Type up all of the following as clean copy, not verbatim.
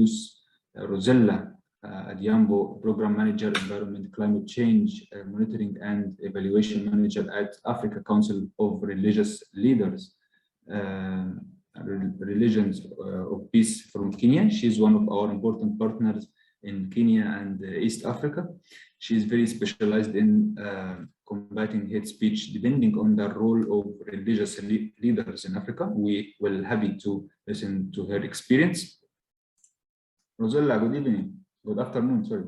introduce Rozilla Adhimbo, Program Manager, Environment, Climate Change, Monitoring and Evaluation Manager at Africa Council of Religious Leaders, Religions of Peace from Kenya. She's one of our important partners in Kenya and East Africa. She is very specialized in combating hate speech, depending on the role of religious leaders in Africa. We will happy to listen to her experience. Rozilla, good evening. Good afternoon, sorry.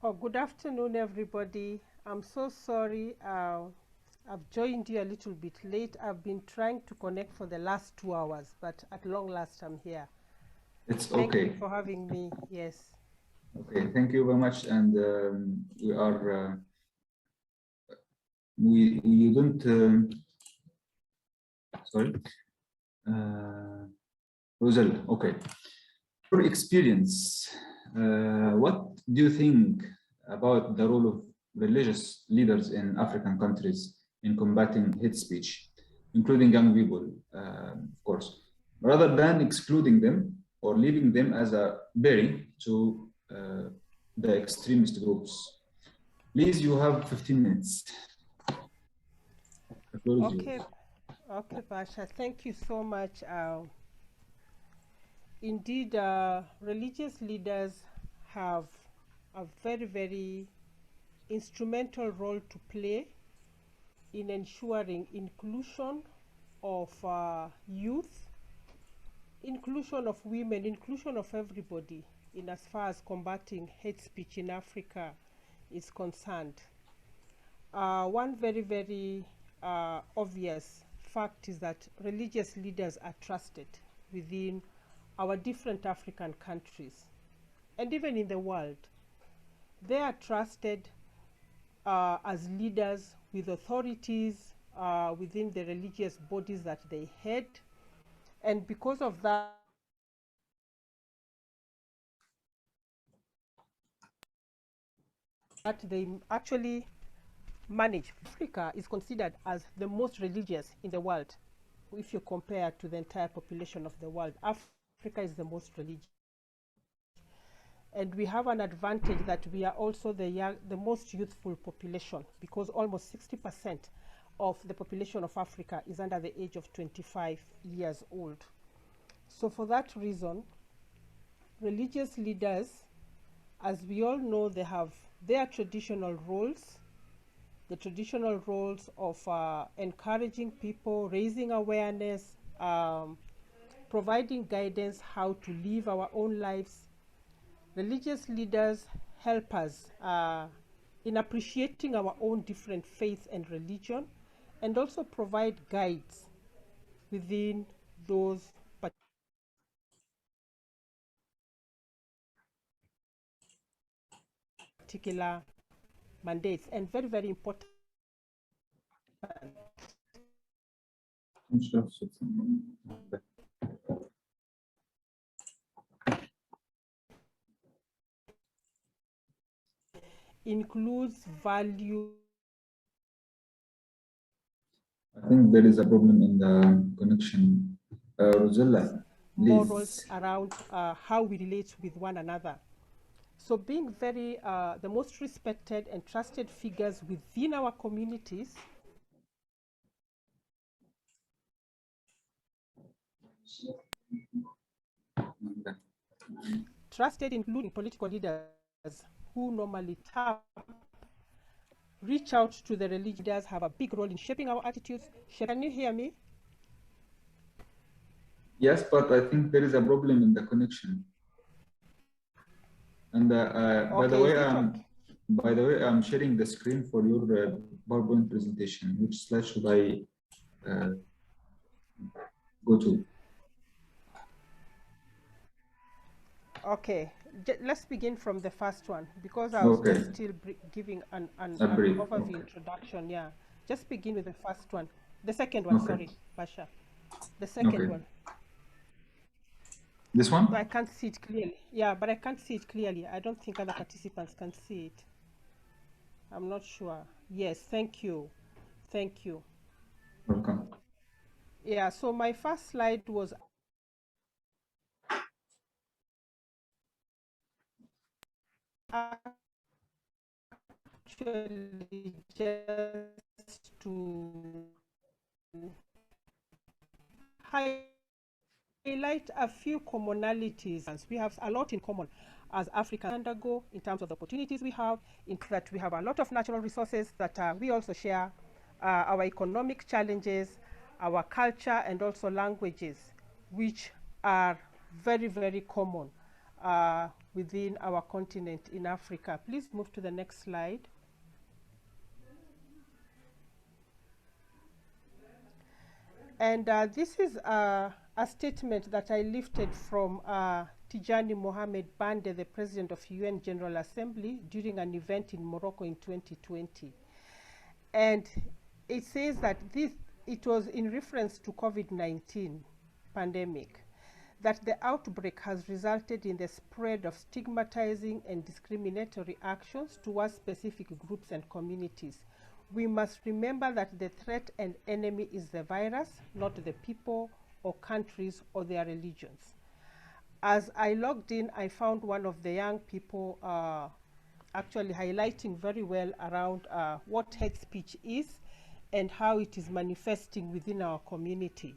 Oh, good afternoon, everybody. I'm so sorry. I've joined you a little bit late. I've been trying to connect for the last 2 hours, but at long last, I'm here. It's okay. Thank you okay. for having me. Yes. Okay, thank you very much. And we are, you don't, sorry, Rozilla, okay. Your experience, what do you think about the role of religious leaders in African countries in combating hate speech, including young people, of course, rather than excluding them or leaving them as a berry to the extremist groups? Please, you have 15 minutes. Okay, okay, Pasha, thank you so much. Indeed, religious leaders have a very, very instrumental role to play in ensuring inclusion of youth, inclusion of women, inclusion of everybody in as far as combating hate speech in Africa is concerned. One very, very obvious fact is that religious leaders are trusted within our different African countries and even in the world. They are trusted as leaders with authorities within the religious bodies that they head, and because of that, they actually manage. Africa is considered as the most religious in the world. If you compare to the entire population of the world, Africa is the most religious. And we have an advantage that we are also the most youthful population, because almost 60% of the population of Africa is under the age of 25 years old. So for that reason, religious leaders, as we all know, they have their traditional roles, the traditional roles of encouraging people, raising awareness, providing guidance how to live our own lives. Religious leaders help us in appreciating our own different faiths and religion, and also provide guides within those particular mandates. And very, very important, includes value. I think there is a problem in the connection. Rozilla, morals please. around how we relate with one another. So being very the most respected and trusted figures within our communities, trusted including political leaders who normally reach out to the religious leaders, have a big role in shaping our attitudes. Can you hear me? Yes, but I think there is a problem in the connection. And Okay, by the way, I'm sharing the screen for your PowerPoint presentation. Which slide should I go to? Okay, let's begin from the first one, because I was just still giving an overview introduction. Yeah, just begin with the first one. The second one, sorry, Basha. The second one. This one? I can't see it clearly. Yeah, but I can't see it clearly. I don't think other participants can see it. I'm not sure. Yes, thank you. Thank you. Welcome. Yeah, so my first slide was actually just to highlight a few commonalities. We have a lot in common as Africans undergo in terms of the opportunities we have, in that we have a lot of natural resources that we also share, our economic challenges, our culture, and also languages, which are very, very common within our continent in Africa. Please move to the next slide. And this is a statement that I lifted from Tijani Mohamed Bande, the President of UN General Assembly, during an event in Morocco in 2020. And it says that it was in reference to COVID-19 pandemic, that the outbreak has resulted in the spread of stigmatizing and discriminatory actions towards specific groups and communities. We must remember that the threat and enemy is the virus, not the people or countries or their religions. As I logged in, I found one of the young people actually highlighting very well around what hate speech is and how it is manifesting within our community.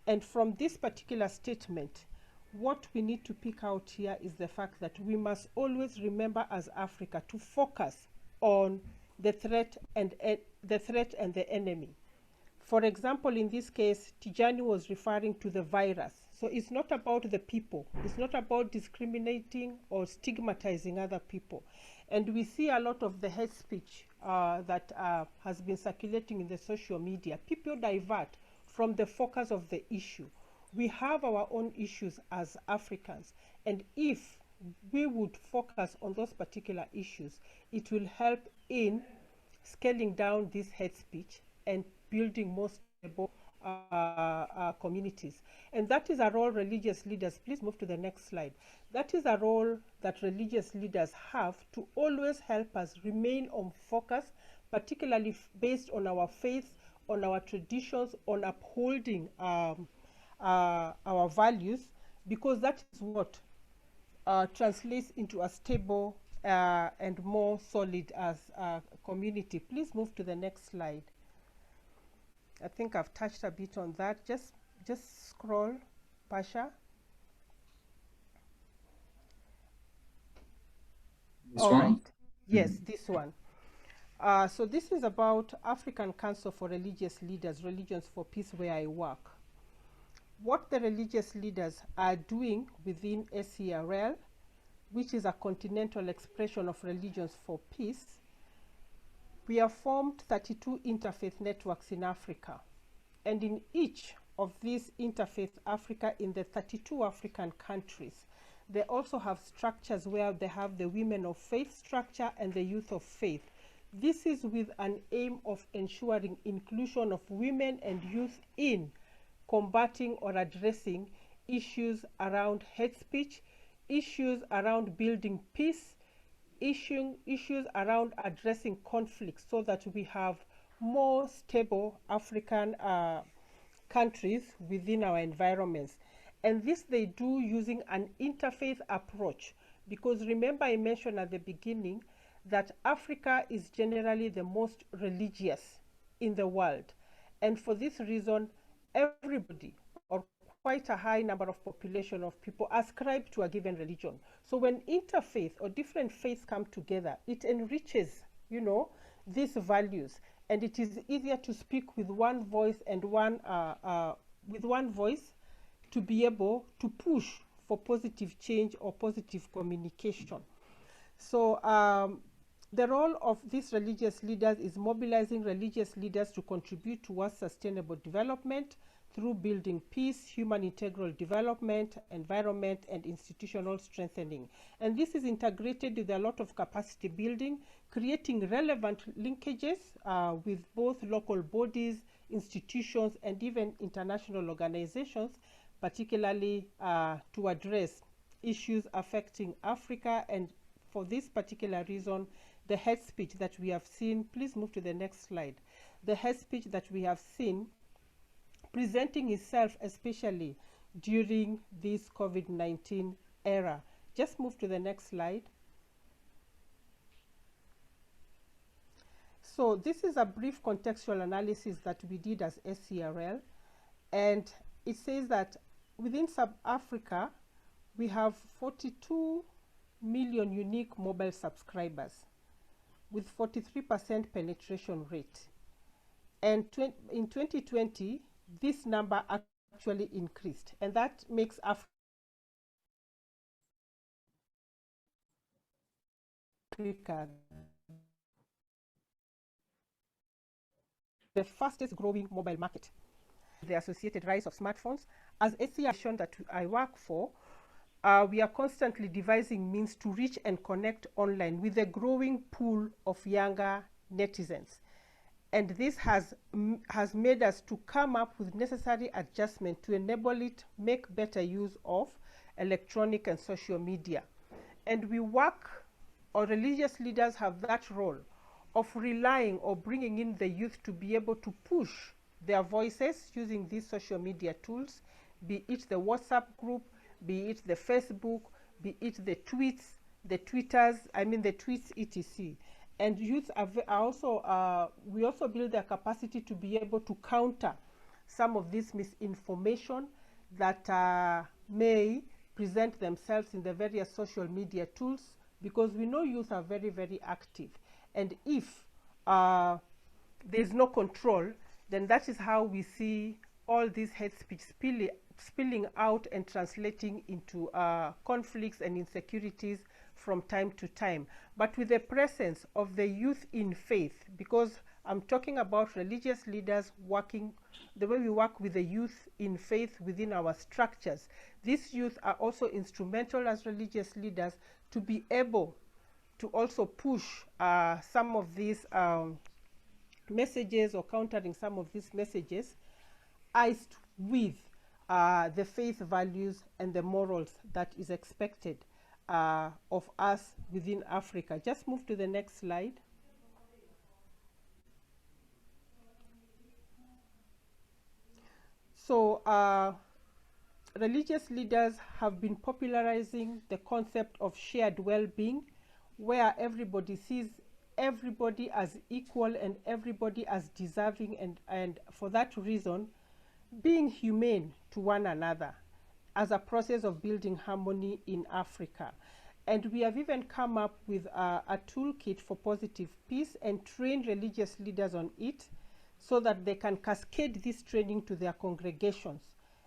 And from this particular statement, what we need to pick out here is the fact that we must always remember as Africa to focus on the threat and the enemy. For example, in this case, Tijani was referring to the virus. So it's not about the people. It's not about discriminating or stigmatizing other people. And we see a lot of the hate speech that has been circulating in the social media. People divert from the focus of the issue. We have our own issues as Africans. And if we would focus on those particular issues, it will help in scaling down this hate speech and building more stable communities. And that is a role religious leaders, please move to the next slide. That is a role that religious leaders have to always help us remain on focus, particularly based on our faith, on our traditions, on upholding our values, because that is what translates into a stable and more solid as a community. Please move to the next slide. I think I've touched a bit on that. Just scroll, Pasha. This one? Right. Yes, this one. So this is about African Council for Religious Leaders, Religions for Peace, where I work. What the religious leaders are doing within SCRL, which is a continental expression of Religions for Peace, we have formed 32 interfaith networks in Africa. And in each of these interfaith Africa, in the 32 African countries, they also have structures where they have the women of faith structure and the youth of faith. This is with an aim of ensuring inclusion of women and youth in combating or addressing issues around hate speech, issues around building peace, issues around addressing conflicts, so that we have more stable African countries within our environments. And this they do using an interfaith approach, because remember I mentioned at the beginning that Africa is generally the most religious in the world. And for this reason, everybody, or quite a high number of population of people, ascribe to a given religion. So when interfaith or different faiths come together, it enriches, you know, these values, and it is easier to speak with one voice and one voice to be able to push for positive change or positive communication. So the role of these religious leaders is mobilizing religious leaders to contribute towards sustainable development through building peace, human integral development, environment, and institutional strengthening. And this is integrated with a lot of capacity building, creating relevant linkages with both local bodies, institutions, and even international organizations, particularly to address issues affecting Africa. And for this particular reason, the hate speech that we have seen, please move to the next slide. The hate speech that we have seen presenting itself especially during this COVID-19 era. Just move to the next slide. So this is a brief contextual analysis that we did as SCRL, and it says that within Sub-Africa, we have 42 million unique mobile subscribers with 43% penetration rate. And in 2020, this number actually increased, and that makes Africa the fastest growing mobile market. The associated rise of smartphones. As SCRL that I work for, we are constantly devising means to reach and connect online with a growing pool of younger netizens. And this has made us to come up with necessary adjustment to enable it make better use of electronic and social media. And we work, or religious leaders have that role of relying or bringing in the youth to be able to push their voices using these social media tools, be it the WhatsApp group, be it the Facebook, be it the tweets, the Twitters, the tweets, etc. And youth are also, we also build their capacity to be able to counter some of this misinformation that may present themselves in the various social media tools, because we know youth are very, very active. And if there's no control, then that is how we see all this hate speech spilling out and translating into conflicts and insecurities from time to time. But with the presence of the youth in faith, because I'm talking about religious leaders working, the way we work with the youth in faith within our structures, these youth are also instrumental as religious leaders to be able to also push some of these messages, or countering some of these messages, iced with the faith values and the morals that is expected of us within Africa. Just move to the next slide. So religious leaders have been popularizing the concept of shared well-being, where everybody sees everybody as equal and everybody as deserving, and for that reason being humane to one another as a process of building harmony in Africa. And we have even come up with a toolkit for positive peace and train religious leaders on it, so that they can cascade this training to their congregations.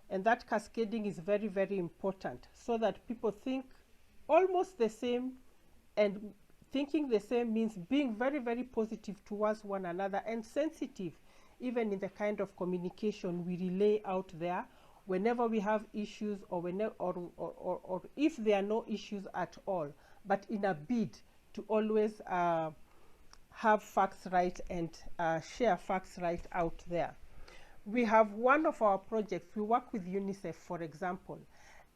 And that cascading is very, very important, so that people think almost the same, and thinking the same means being very, very positive towards one another and sensitive even in the kind of communication we relay out there whenever we have issues, or whenever, or if there are no issues at all, but in a bid to always have facts right and share facts right out there. We have one of our projects, we work with UNICEF, for example,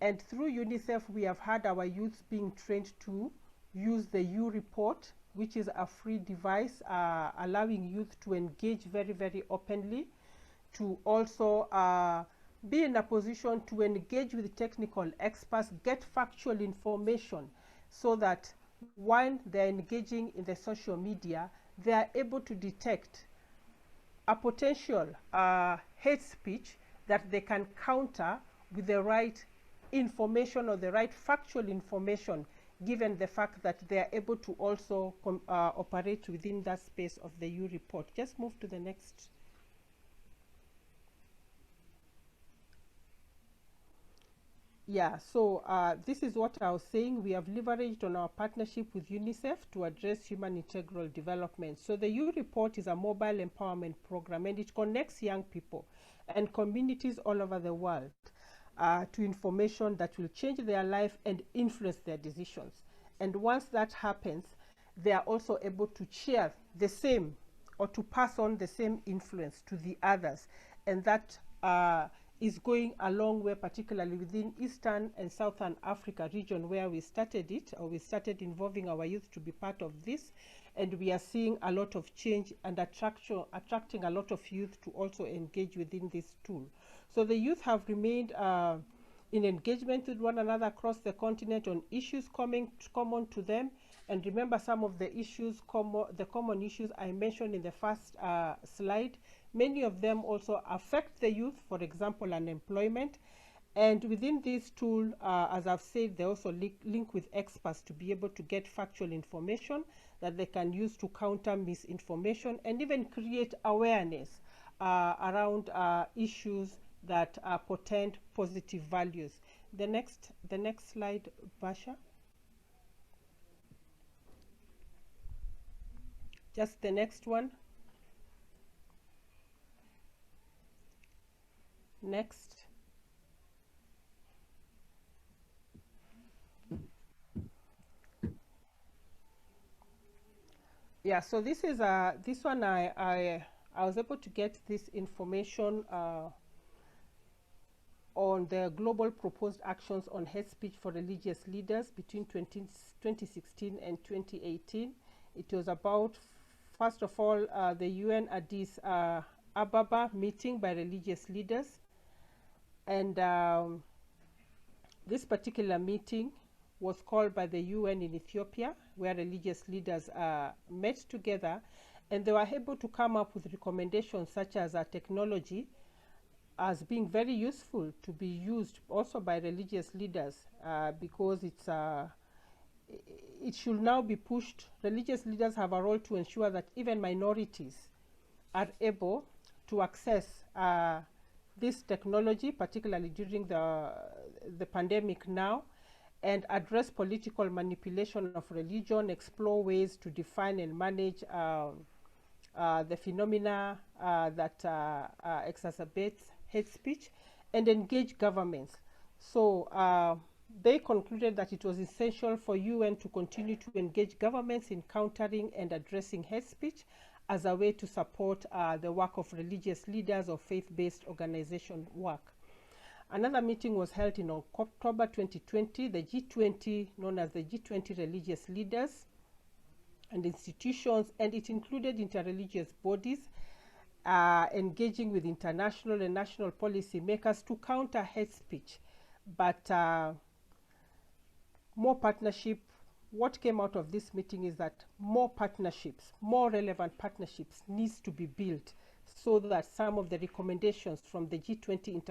and through UNICEF we have had our youth being trained to use the U report, which is a free device allowing youth to engage very, very openly, to also be in a position to engage with technical experts, get factual information, so that when they're engaging in the social media, they are able to detect a potential hate speech that they can counter with the right information, or the right factual information, given the fact that they are able to also operate within that space of the U report. Just move to the next. Yeah, so this is what I was saying. We have leveraged on our partnership with UNICEF to address human integral development. So the U report is a mobile empowerment program, and it connects young people and communities all over the world to information that will change their life and influence their decisions. And once that happens, they are also able to share the same, or to pass on the same influence to the others. And that is going a long way, particularly within Eastern and Southern Africa region, where we started it, or we started involving our youth to be part of this. And we are seeing a lot of change and attracting a lot of youth to also engage within this tool. So the youth have remained in engagement with one another across the continent on issues common to them, And remember some of the issues, the common issues I mentioned in the first slide. Many of them also affect the youth, for example, unemployment. And within this tool, as I've said, they also link with experts to be able to get factual information that they can use to counter misinformation and even create awareness around issues that portend positive values. The next slide, Basha. Just the next one. Next. Yeah, so this is this one I was able to get this information on the global proposed actions on hate speech for religious leaders between 2016 and 2018. It was about, first of all, the UN Addis Ababa meeting by religious leaders. And this particular meeting was called by the UN in Ethiopia, where religious leaders met together, and they were able to come up with recommendations such as technology as being very useful to be used also by religious leaders because it should now be pushed. Religious leaders have a role to ensure that even minorities are able to access this technology, particularly during the pandemic now, and address political manipulation of religion, explore ways to define and manage the phenomena that exacerbates hate speech, and engage governments. So they concluded that it was essential for UN to continue to engage governments in countering and addressing hate speech as a way to support the work of religious leaders or faith-based organization work. Another meeting was held in October 2020, the G20, known as the G20 religious leaders and institutions, and it included interreligious bodies engaging with international and national policy makers to counter hate speech. But more partnership, what came out of this meeting is that more partnerships, more relevant partnerships needs to be built so that some of the recommendations from the G20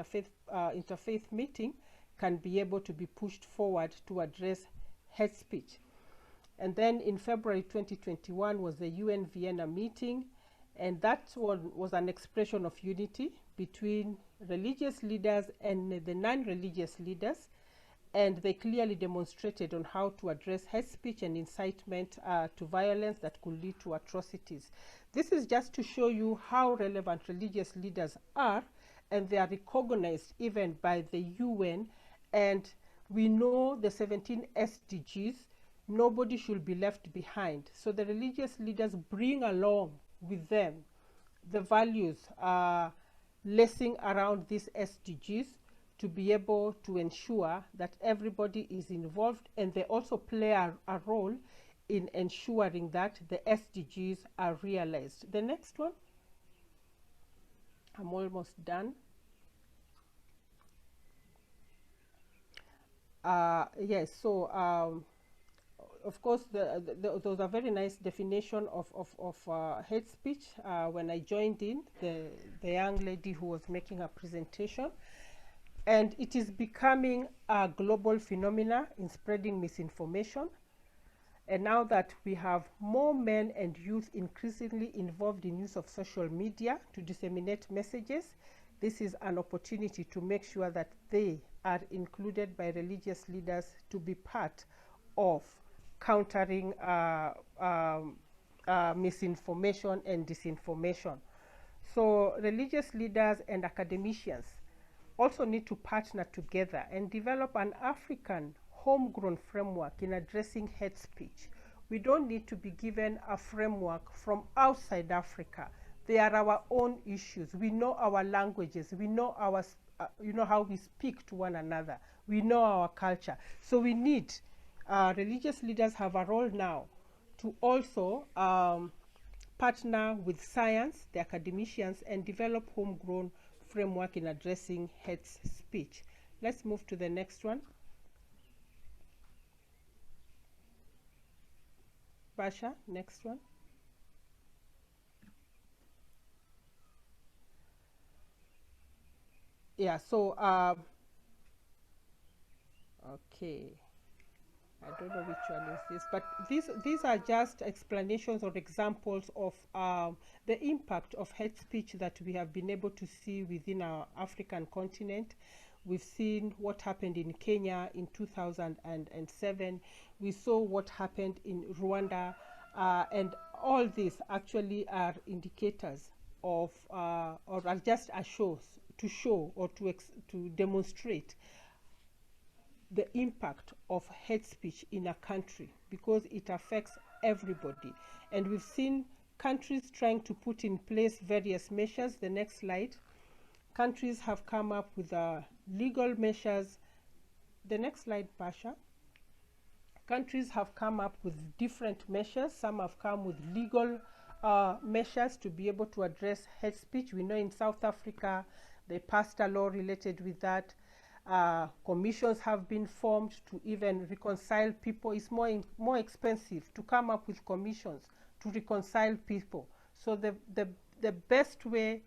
Interfaith meeting can be able to be pushed forward to address hate speech. And then in February 2021 was the UN Vienna Meeting, and that one was an expression of unity between religious leaders and the non-religious leaders, and they clearly demonstrated on how to address hate speech and incitement to violence that could lead to atrocities. This is just to show you how relevant religious leaders are, and they are recognized even by the UN. And we know the 17 SDGs, nobody should be left behind. So the religious leaders bring along with them the values lacing around these SDGs to be able to ensure that everybody is involved, and they also play a role in ensuring that the SDGs are realized. The next one. I'm almost done. Yes, so of course, there was a very nice definition of hate speech when I joined in, the young lady who was making a presentation. And it is becoming a global phenomena in spreading misinformation. And now that we have more men and youth increasingly involved in use of social media to disseminate messages, this is an opportunity to make sure that they are included by religious leaders to be part of countering misinformation and disinformation. So religious leaders and academicians also need to partner together and develop an African homegrown framework in addressing hate speech. We don't need to be given a framework from outside Africa. They are our own issues. We know our languages. We know our, how we speak to one another. We know our culture. So we need, religious leaders have a role now to also partner with science, the academicians, and develop homegrown framework in addressing hate speech. Let's move to the next one. Pasha, next one. Yeah, so, okay. I don't know which one is this, but these are just explanations or examples of the impact of hate speech that we have been able to see within our African continent. We've seen what happened in Kenya in 2007. We saw what happened in Rwanda, and all these actually are indicators of, or are just a to show or to demonstrate the impact of hate speech in a country, because it affects everybody. And we've seen countries trying to put in place various measures. The next slide. Countries have come up with legal measures. The next slide, Pasha. Countries have come up with different measures. Some have come with legal measures to be able to address hate speech. We know in South Africa, they passed a law related with that. Commissions have been formed to even reconcile people. It's more expensive to come up with commissions to reconcile people. So the best way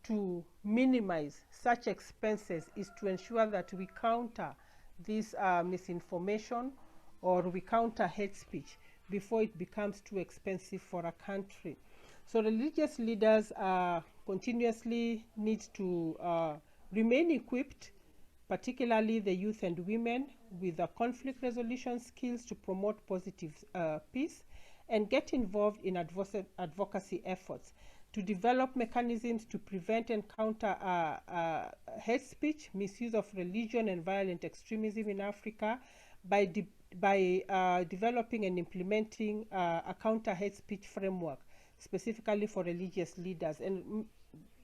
to minimize such expenses is to ensure that we counter this misinformation, or we counter hate speech before it becomes too expensive for a country. So religious leaders continuously need to remain equipped, particularly the youth and women, with the conflict resolution skills to promote positive peace, and get involved in advocacy efforts to develop mechanisms to prevent and counter hate speech, misuse of religion, and violent extremism in Africa by developing and implementing a counter hate speech framework specifically for religious leaders. And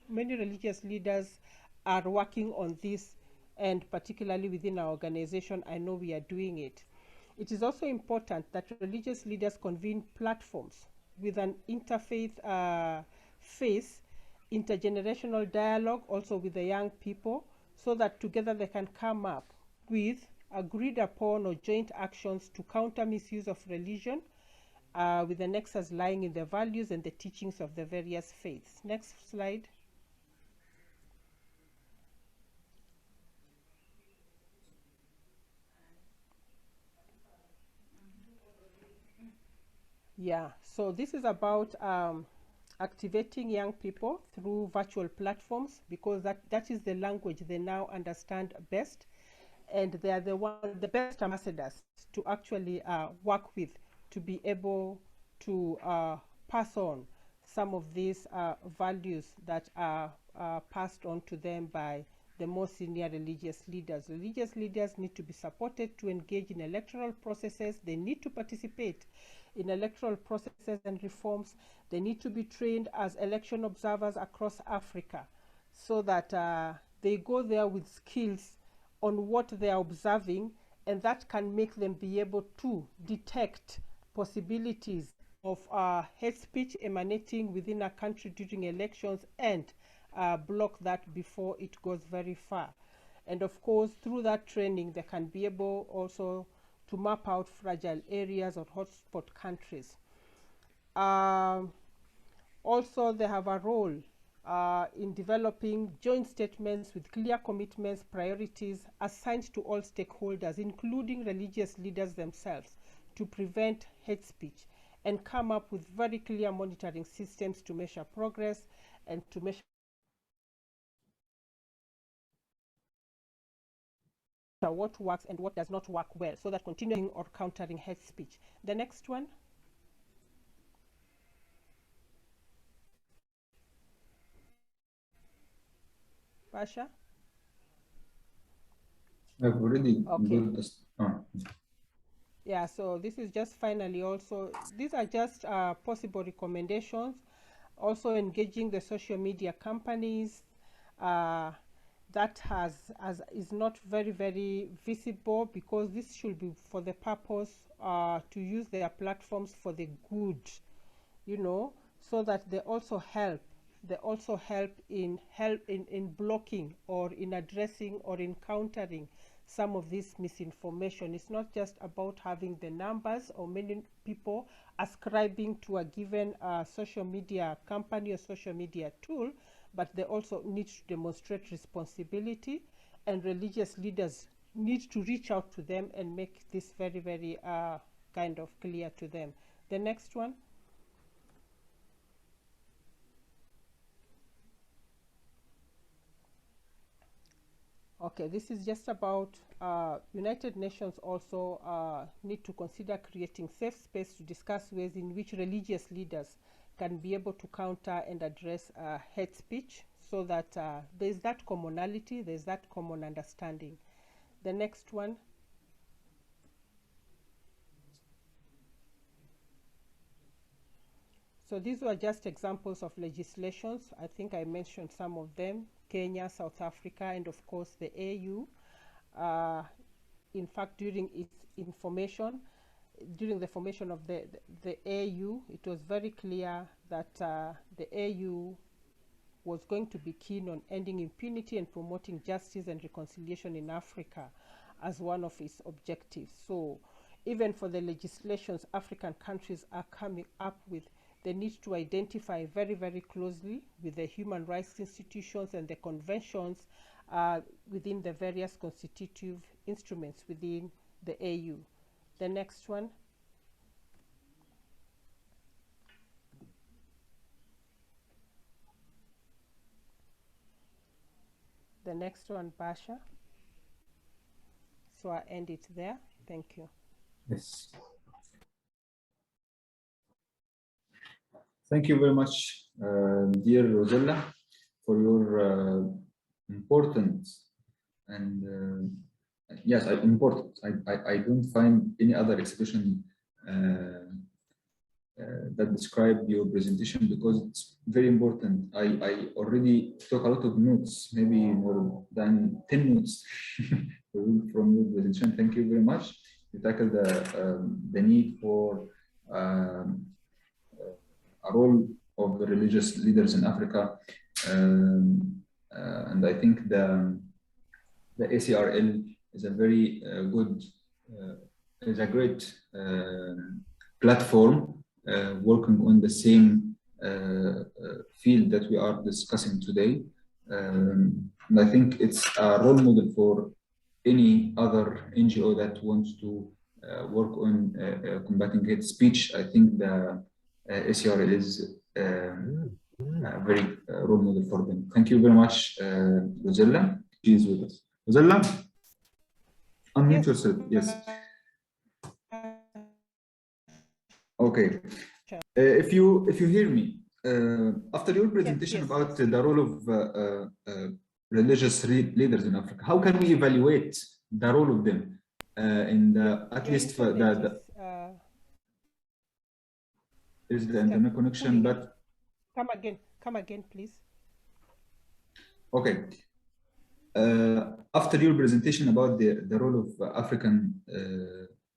many religious leaders are working on this, and particularly within our organization, I know we are doing it. It is also important that religious leaders convene platforms with an interfaith face, intergenerational dialogue also with the young people, so that together they can come up with agreed upon or joint actions to counter misuse of religion, with the nexus lying in the values and the teachings of the various faiths. Next slide. Yeah, so this is about activating young people through virtual platforms, because that is the language they now understand best, and they are the best ambassadors to actually work with, to be able to pass on some of these values that are passed on to them by the more senior religious leaders. Religious leaders need to be supported to engage in electoral processes. They need to participate in electoral processes and reforms. They need to be trained as election observers across Africa, so that they go there with skills on what they are observing, and that can make them be able to detect possibilities of hate speech emanating within a country during elections, and block that before it goes very far. And of course, through that training, they can be able also to map out fragile areas or hotspot countries. Also, they have a role in developing joint statements with clear commitments, priorities assigned to all stakeholders, including religious leaders themselves, to prevent hate speech, and come up with very clear monitoring systems to measure progress and to measure what works and what does not work well, so that continuing or countering hate speech. The next one. Pasha? I've already Okay. built this. Yeah, so this is just finally also, these are just possible recommendations. Also engaging the social media companies that is not very visible, because this should be for the purpose to use their platforms for the good, so that they also help in blocking or in addressing or in countering some of this misinformation. It's not just about having the numbers or many people ascribing to a given social media company or social media tool, but they also need to demonstrate responsibility, and religious leaders need to reach out to them and make this very, very kind of clear to them. The next one. Okay, this is just about United Nations also need to consider creating safe space to discuss ways in which religious leaders can be able to counter and address hate speech, so that there's that commonality, there's that common understanding. The next one. So these were just examples of legislations. I think I mentioned some of them: Kenya, South Africa, and of course the AU. In fact, during the formation of the AU, it was very clear that the AU was going to be keen on ending impunity and promoting justice and reconciliation in Africa as one of its objectives. So even for the legislations African countries are coming up with, they need to identify very, very closely with the human rights institutions and the conventions within the various constitutive instruments within the AU. The next one. The next one, Basha. So I end it there. Thank you. Yes. Thank you very much, dear Rozilla, for your important and yes, important. I don't find any other expression that describe your presentation, because it's very important. I already took a lot of notes, maybe more than 10 notes from your presentation. Thank you very much. You tackled the need for a role of the religious leaders in Africa, and I think the ACRL is a very good, is a great platform working on the same field that we are discussing today, and I think it's a role model for any other NGO that wants to work on combating hate speech. I think the ACRL is a very role model for them. Thank you very much, Rozilla. She is with us. Rozilla, unmute yourself. Yes. Okay. If you hear me, after your presentation about the role of religious leaders in Africa, how can we evaluate the role of them in the, at least for the is the internet connection, but come again, please. Okay. After your presentation about the role of African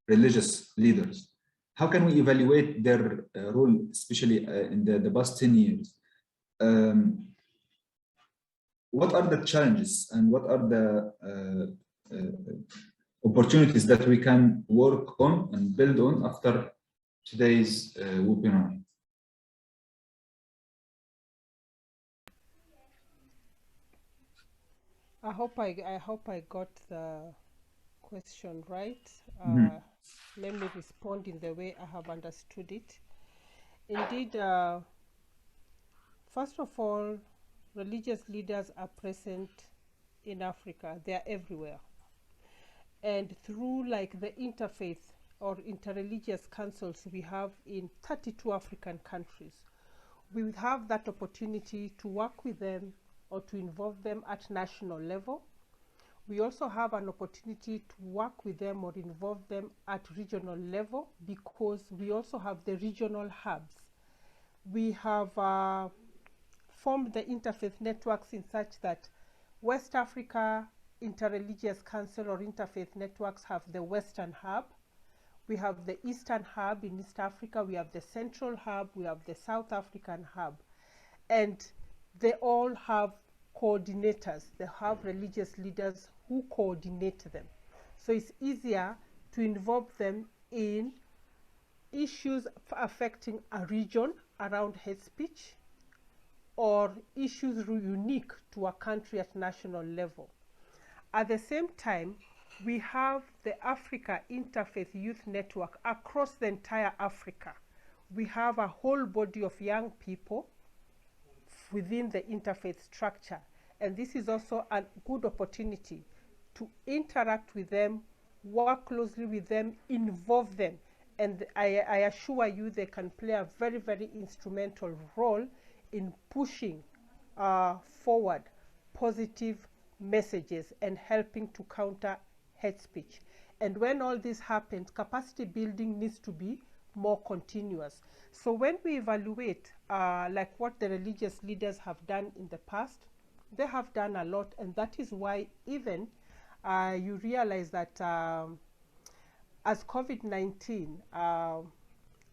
religious leaders, how can we evaluate their role, especially in the past 10 years? What are the challenges and what are the opportunities that we can work on and build on after today's webinar? I hope I got the question right. Let me respond in the way I have understood it. Indeed, first of all, religious leaders are present in Africa. They are everywhere. And through like the interfaith or interreligious councils we have in 32 African countries, we have that opportunity to work with them or to involve them at national level. We also have an opportunity to work with them or involve them at regional level, because we also have the regional hubs. We have formed the interfaith networks in such that West Africa Interreligious Council or Interfaith Networks have the Western Hub. We have the Eastern Hub in East Africa. We have the Central Hub. We have the South African Hub. And they all have coordinators. They have religious leaders who coordinate them. So it's easier to involve them in issues affecting a region around hate speech or issues unique to a country at national level. At the same time, we have the Africa Interfaith Youth Network across the entire Africa. We have a whole body of young people within the interfaith structure. And this is also a good opportunity to interact with them, work closely with them, involve them. And I assure you they can play a very, very instrumental role in pushing forward positive messages and helping to counter hate speech. And when all this happens, capacity building needs to be more continuous. So when we evaluate like what the religious leaders have done in the past, they have done a lot, and that is why even you realize that as COVID-19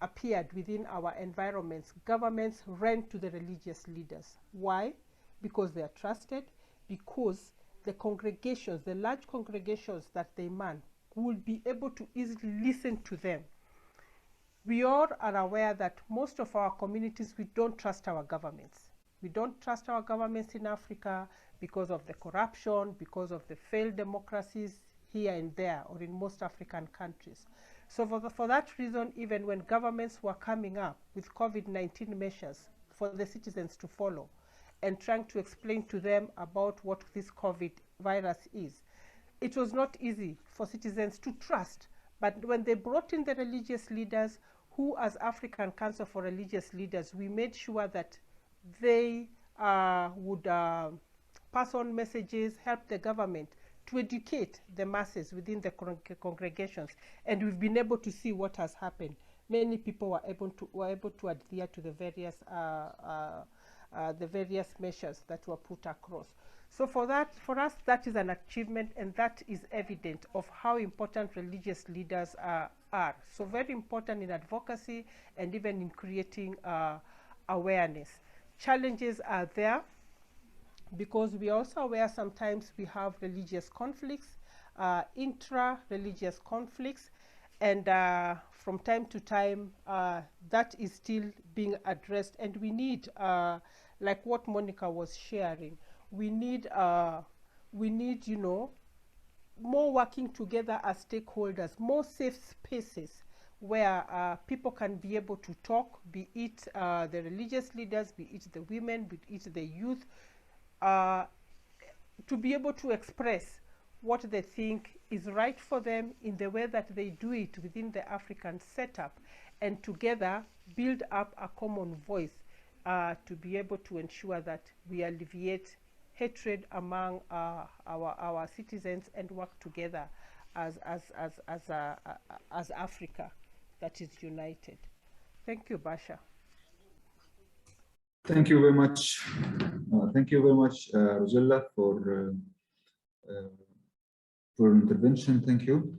appeared within our environments, governments ran to the religious leaders. Why? Because they are trusted, because the congregations, the large congregations that they man, will be able to easily listen to them. We all are aware that most of our communities, we don't trust our governments. We don't trust our governments in Africa because of the corruption, because of the failed democracies here and there, or in most African countries. So for that reason, even when governments were coming up with COVID-19 measures for the citizens to follow and trying to explain to them about what this COVID virus is, it was not easy for citizens to trust. But when they brought in the religious leaders, who as African Council for Religious Leaders, we made sure that they would pass on messages, help the government to educate the masses within the congregations. And we've been able to see what has happened. Many people were able to adhere to the various measures that were put across. So for us, that is an achievement, and that is evident of how important religious leaders are. So very important in advocacy and even in creating awareness. Challenges are there because we are also aware sometimes we have religious conflicts, intra-religious conflicts, and from time to time that is still being addressed, and we need, like what Monica was sharing, we need, you know, more working together as stakeholders, more safe spaces where people can be able to talk, be it the religious leaders, be it the women, be it the youth, to be able to express what they think is right for them in the way that they do it within the African setup, and together build up a common voice to be able to ensure that we alleviate hatred among our citizens and work together as Africa that is united. Thank you, Basha. Thank you very much. Thank you very much, Rozilla, for intervention. Thank you.